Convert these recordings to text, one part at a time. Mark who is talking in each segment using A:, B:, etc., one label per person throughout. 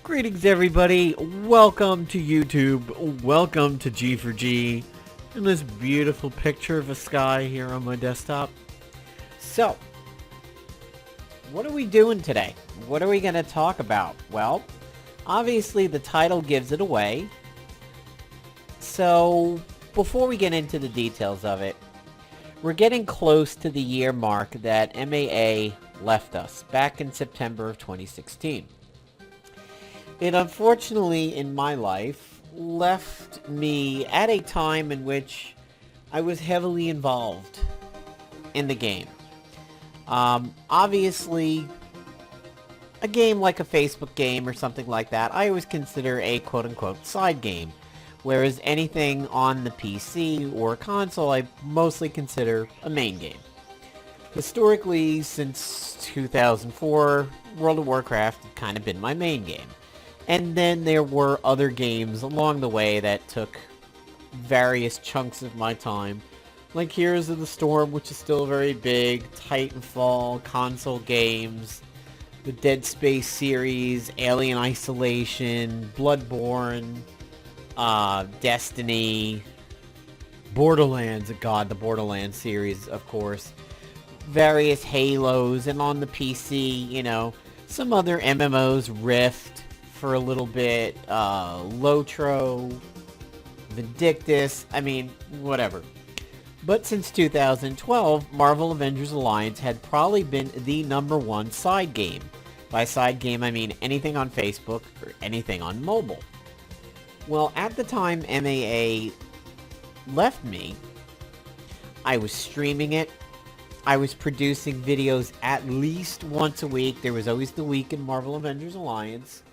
A: Greetings everybody, welcome to YouTube, welcome to G4G, and this beautiful picture of a sky here on my desktop. So, what are we doing today? What are we going to talk about? Well, obviously the title gives it away. So, before we get into the details of it, we're getting close to the year mark that MAA left us back in September of 2016. It unfortunately, in my life, left me at a time in which I was heavily involved in the game. Obviously, a game like a Facebook game or something like that, I always consider a quote-unquote side game, whereas anything on the PC or console I mostly consider a main game. Historically, since 2004, World of Warcraft had kind of been my main game. And then there were other games along the way that took various chunks of my time, like Heroes of the Storm, which is still very big, Titanfall, console games, the Dead Space series, Alien Isolation, Bloodborne, Destiny, Borderlands, the Borderlands series, of course, various Halos, and on the PC, you know, some other MMOs, Rift, for a little bit, Lotro, Vindictus, I mean, whatever. But since 2012, Marvel Avengers Alliance had probably been the #1 side game. By side game, I mean anything on Facebook or anything on mobile. Well, at the time MAA left me, I was streaming it. I was producing videos at least once a week. There was always the week in Marvel Avengers Alliance.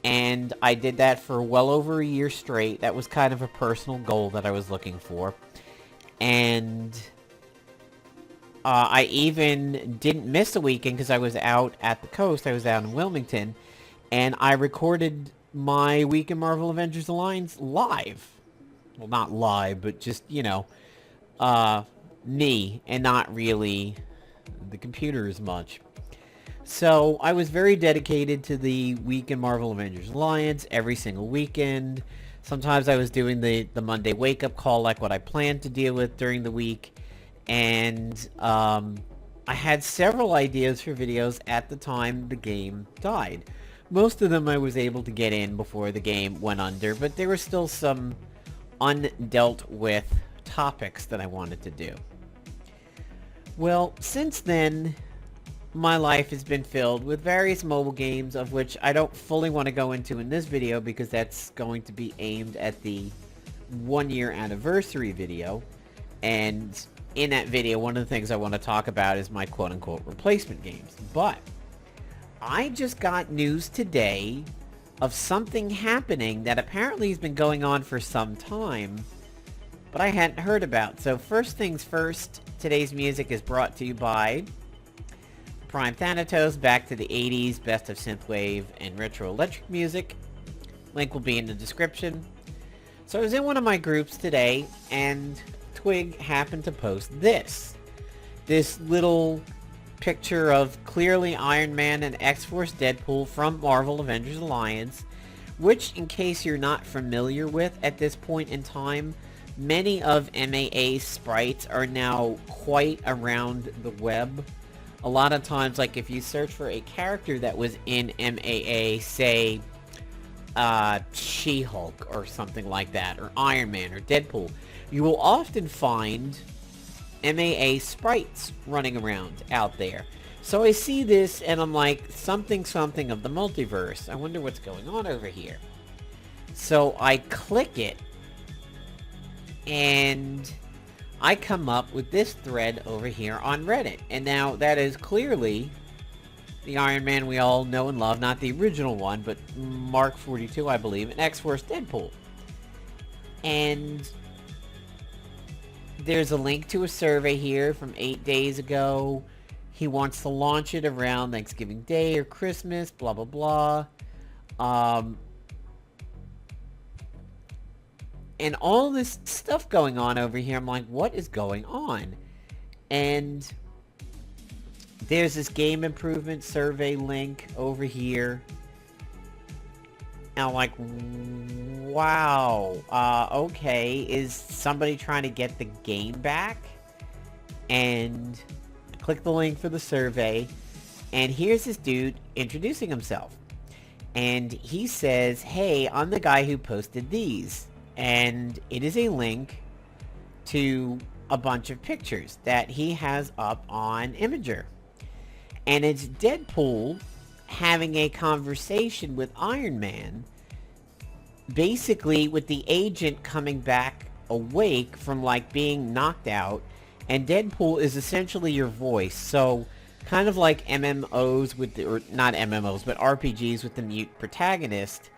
A: And I did that for well over a year straight. That was kind of a personal goal that I was looking for. And I even didn't miss a weekend because I was out at the coast. I was out in Wilmington. And I recorded my Week in Marvel Avengers Alliance live. Well, not live, but just, you know, me and not really the computer as much. So I was very dedicated to the Week in Marvel Avengers Alliance every single weekend. Sometimes I was doing the Monday wake-up call like what I planned to deal with during the week. And I had several ideas for videos at the time the game died. Most of them I was able to get in before the game went under, but there were still some undealt with topics that I wanted to do. Well, since then, my life has been filled with various mobile games, of which I don't fully want to go into in this video because that's going to be aimed at the 1-year anniversary video. And in that video, one of the things I want to talk about is my quote-unquote replacement games. But I just got news today of something happening that apparently has been going on for some time, but I hadn't heard about. So first things first, today's music is brought to you by Prime Thanatos, back to the 80s, best of synthwave and retro electric music. Link will be in the description. So I was in one of my groups today, and Twig happened to post this little picture of clearly Iron Man and X-Force Deadpool from Marvel Avengers Alliance, which, in case you're not familiar with at this point in time, many of MAA's sprites are now quite around the web. A lot of times, like if you search for a character that was in MAA, say, She-Hulk or something like that, or Iron Man or Deadpool, you will often find MAA sprites running around out there. So I see this and I'm like, something of the multiverse. I wonder what's going on over here. So I click it and I come up with this thread over here on Reddit. And now that is clearly the Iron Man we all know and love, not the original one, but Mark 42, I believe, and X-Force Deadpool. And there's a link to a survey here from 8 days ago. He wants to launch it around Thanksgiving Day or Christmas, blah, blah, blah. And all this stuff going on over here, I'm like, what is going on? And there's this game improvement survey link over here. And I'm like, wow, okay, is somebody trying to get the game back? And click the link for the survey, and here's this dude introducing himself. And he says, hey, I'm the guy who posted these. And it is a link to a bunch of pictures that he has up on Imager. And it's Deadpool having a conversation with Iron Man, basically with the agent coming back awake from like being knocked out, and Deadpool is essentially your voice. So kind of like MMOs with the, or not MMOs, but RPGs with the mute protagonist,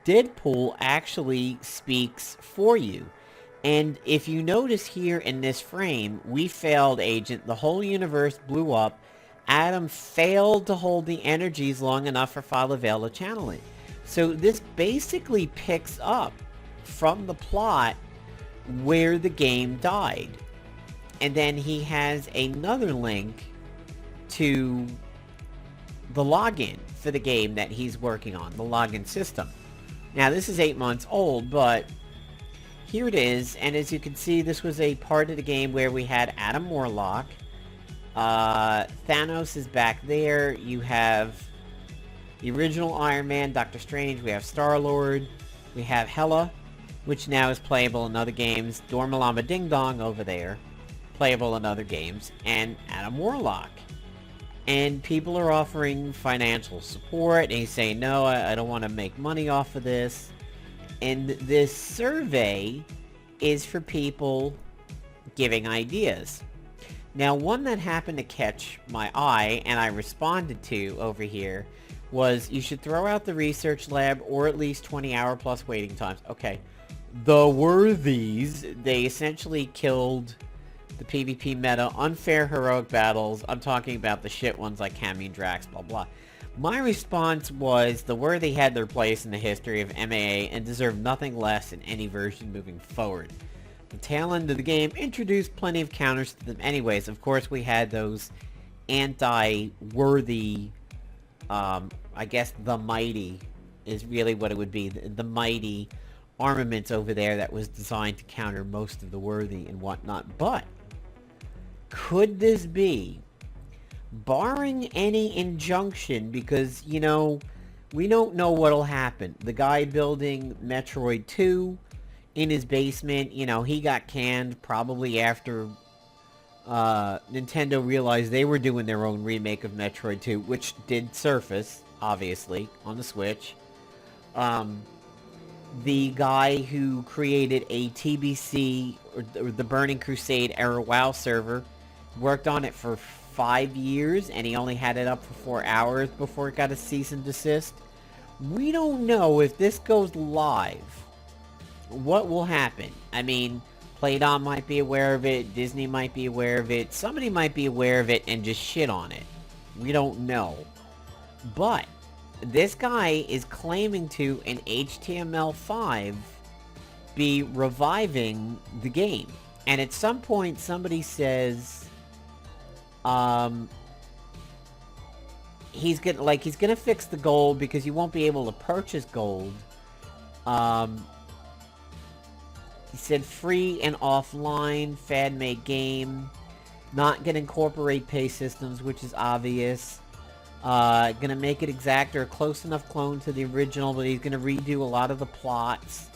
A: Deadpool actually speaks for you. And if you notice here in this frame, we failed, Agent. The whole universe blew up. Adam failed to hold the energies long enough for Father Vale to channel it. So this basically picks up from the plot where the game died. And then he has another link to the login for the game that he's working on, the login system. Now this is 8 months old, but here it is. And as you can see, this was a part of the game where we had Adam Warlock. Thanos is back there. You have the original Iron Man, Doctor Strange. We have Star-Lord. We have Hela, which now is playable in other games. Dormalama Ding Dong over there, playable in other games. And Adam Warlock. And people are offering financial support. And he's saying, no, I don't want to make money off of this. And this survey is for people giving ideas. Now, one that happened to catch my eye, and I responded to over here, was you should throw out the research lab or at least 20-hour plus waiting times. Okay. The Worthies, they essentially killed the PvP meta, unfair heroic battles. I'm talking about the shit ones like Cammy and Drax, blah blah. My response was the Worthy had their place in the history of MAA and deserve nothing less in any version moving forward. The tail end of the game introduced plenty of counters to them anyways. Of course, we had those anti-Worthy, I guess the Mighty is really what it would be. The Mighty armaments over there that was designed to counter most of the Worthy and whatnot. But could this be, barring any injunction, because, you know, we don't know what'll happen. The guy building Metroid 2 in his basement, you know, he got canned probably after Nintendo realized they were doing their own remake of Metroid 2, which did surface, obviously, on the Switch. The guy who created a TBC, or the Burning Crusade era WoW server, worked on it for 5 years, and he only had it up for 4 hours before it got a cease and desist. We don't know if this goes live, what will happen. I mean, Playdom might be aware of it, Disney might be aware of it, somebody might be aware of it and just shit on it. We don't know. But this guy is claiming to, in HTML5, be reviving the game. And at some point somebody says he's gonna fix the gold because you won't be able to purchase gold. He said free and offline, fan-made game, not gonna incorporate pay systems, which is obvious. Gonna make it exact or a close enough clone to the original, but he's gonna redo a lot of the plots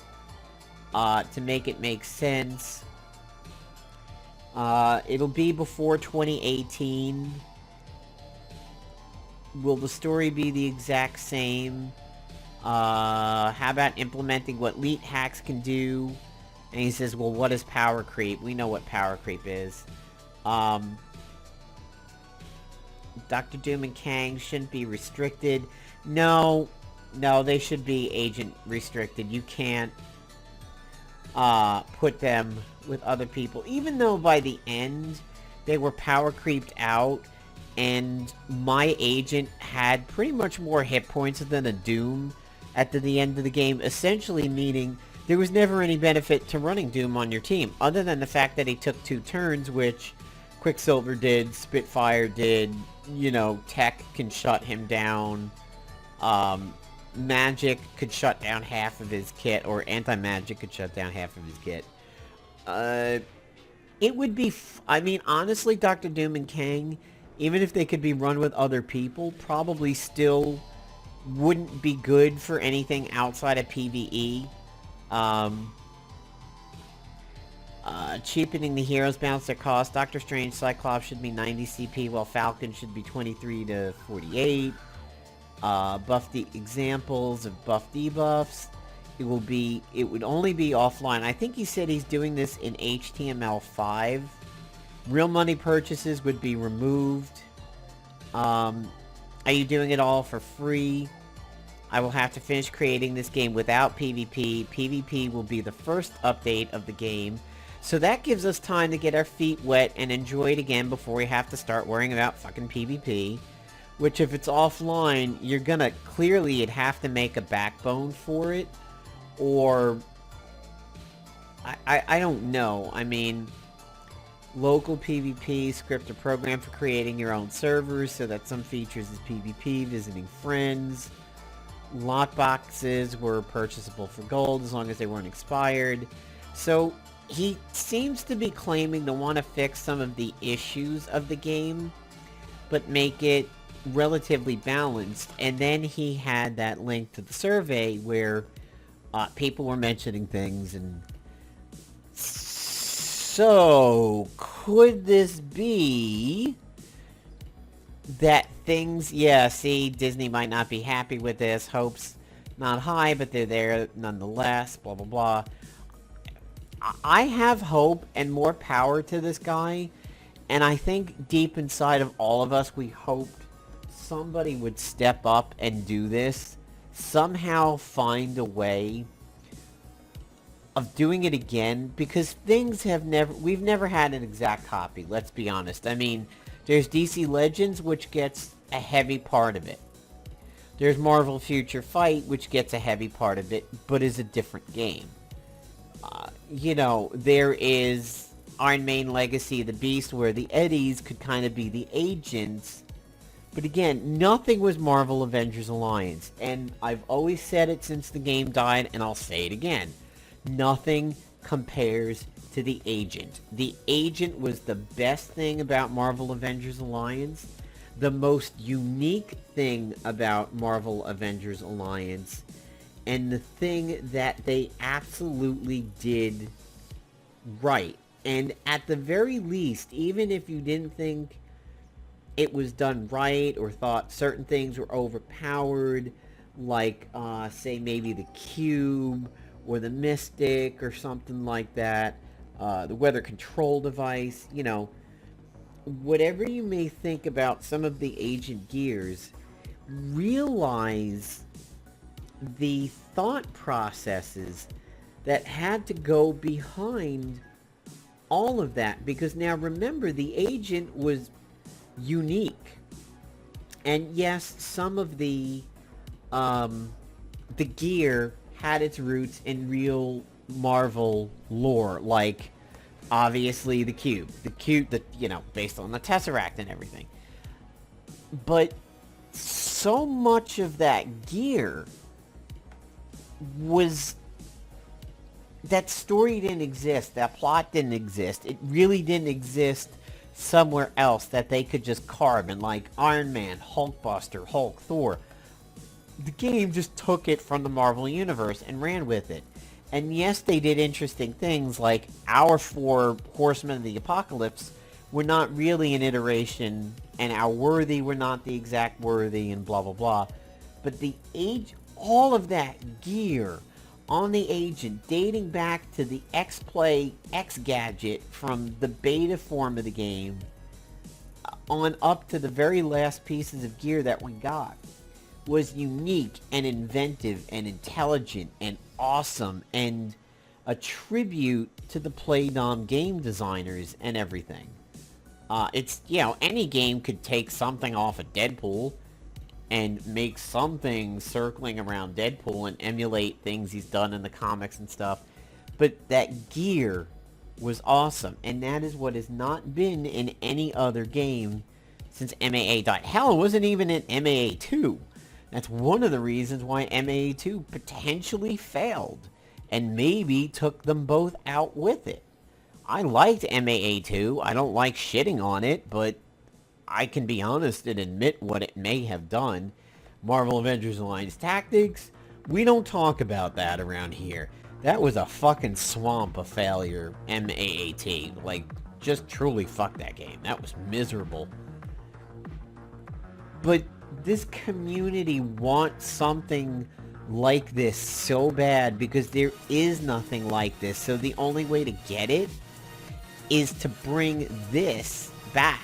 A: to make it make sense. It'll be before 2018. Will the story be the exact same? How about implementing what leethax can do? And he says, well, what is power creep? We know what power creep is. Dr. Doom and Kang shouldn't be restricted. No, they should be agent restricted. You can't put them with other people. Even though by the end, they were power creeped out, and my agent had pretty much more hit points than a Doom at the end of the game, essentially meaning there was never any benefit to running Doom on your team, other than the fact that he took 2 turns, which Quicksilver did, Spitfire did, Tech can shut him down, Magic could shut down half of his kit, or Anti-Magic could shut down half of his kit. It would be, honestly, Dr. Doom and Kang, even if they could be run with other people, probably still wouldn't be good for anything outside of PvE. Cheapening the heroes balance their cost. Doctor Strange Cyclops should be 90 CP, while Falcon should be 23 to 48. Buff the examples of buff debuffs. It would only be offline. I think he said he's doing this in HTML5. Real money purchases would be removed. Are you doing it all for free? I will have to finish creating this game without PvP. PvP will be the first update of the game. So that gives us time to get our feet wet and enjoy it again before we have to start worrying about fucking PvP. Which, if it's offline, you're gonna clearly you'd have to make a backbone for it. Or I don't know. I mean, local PvP, script a program for creating your own servers so that some features is PvP, visiting friends. Lot boxes were purchasable for gold as long as they weren't expired. So he seems to be claiming to want to fix some of the issues of the game, but make it relatively balanced. And then he had that link to the survey where people were mentioning things, and so could this be that things, see, Disney might not be happy with this, hopes not high, but they're there nonetheless, blah blah blah. I have hope and more power to this guy, and I think deep inside of all of us we hoped somebody would step up and do this, somehow find a way of doing it again, because we've never had an exact copy, let's be honest. I mean, there's DC Legends, which gets a heavy part of it. There's Marvel Future Fight, which gets a heavy part of it, but is a different game. There is Iron Man Legacy of the Beast, where the Eddies could kind of be the agents. But again, nothing was Marvel Avengers Alliance. And I've always said it since the game died, and I'll say it again. Nothing compares to the agent. The agent was the best thing about Marvel Avengers Alliance. The most unique thing about Marvel Avengers Alliance. And the thing that they absolutely did right. And at the very least, even if you didn't think it was done right, or thought certain things were overpowered, like, say, maybe the Cube, or the Mystic, or something like that, the weather control device, whatever you may think about some of the agent gears, realize the thought processes that had to go behind all of that. Because now remember, the agent was unique. And yes, some of the gear had its roots in real Marvel lore, like obviously the cube, based on the Tesseract and everything. But so much of that gear was, that story didn't exist, that plot didn't exist, it really didn't exist somewhere else that they could just carve. And like Iron Man, Hulkbuster, Hulk, Thor, the game just took it from the Marvel Universe and ran with it. And yes, they did interesting things, like our 4 Horsemen of the Apocalypse were not really an iteration, and our Worthy were not the exact Worthy, and blah blah blah. But all of that gear on the agent, dating back to the X-Play X-Gadget from the beta form of the game, on up to the very last pieces of gear that we got, was unique and inventive and intelligent and awesome, and a tribute to the Playdom game designers and everything. It's, any game could take something off of Deadpool and make some things circling around Deadpool and emulate things he's done in the comics and stuff. But that gear was awesome, and that is what has not been in any other game since MAA died. Hell, it wasn't even in MAA 2. That's one of the reasons why MAA 2 potentially failed, and maybe took them both out with it. I liked MAA 2. I don't like shitting on it, but I can be honest and admit what it may have done. Marvel Avengers Alliance Tactics, we don't talk about that around here. That was a fucking swamp of failure, MAAT. Like, just truly fuck that game. That was miserable. But this community wants something like this so bad because there is nothing like this. So the only way to get it is to bring this back.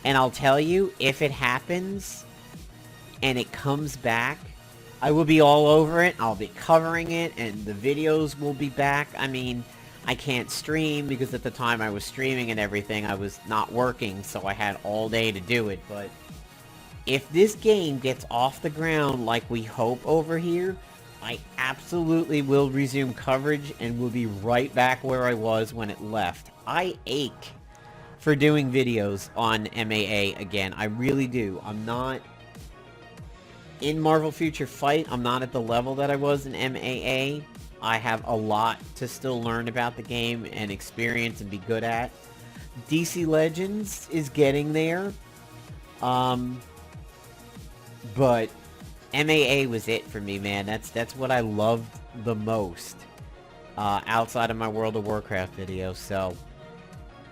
A: And I'll tell you, if it happens and it comes back, I will be all over it. I'll be covering it, and the videos will be back. I mean, I can't stream because at the time I was streaming and everything, I was not working, so I had all day to do it. But if this game gets off the ground like we hope over here, I absolutely will resume coverage and will be right back where I was when it left. I ache for doing videos on MAA again. I really do. I'm not in Marvel Future Fight. I'm not at the level that I was in MAA. I have a lot to still learn about the game and experience and be good at. DC Legends is getting there. But MAA was it for me, man. That's what I loved the most outside of my World of Warcraft video. So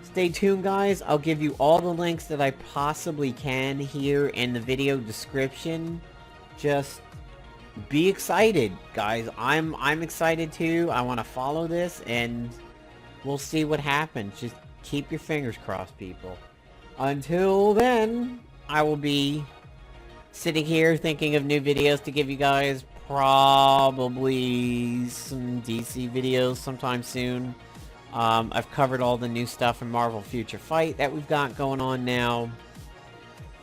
A: stay tuned, guys. I'll give you all the links that I possibly can here in the video description. Just be excited, guys. I'm excited too. I want to follow this, and we'll see what happens. Just keep your fingers crossed, people. Until then, I will be sitting here thinking of new videos to give you guys. Probably some DC videos sometime soon. I've covered all the new stuff in Marvel Future Fight that we've got going on now.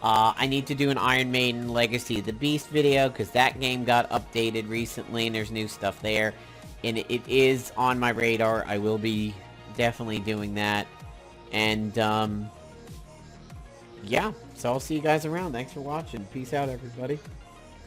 A: I need to do an Iron Maiden Legacy of the Beast video, because that game got updated recently, and there's new stuff there. And it is on my radar. I will be definitely doing that. And, yeah. So I'll see you guys around. Thanks for watching. Peace out, everybody.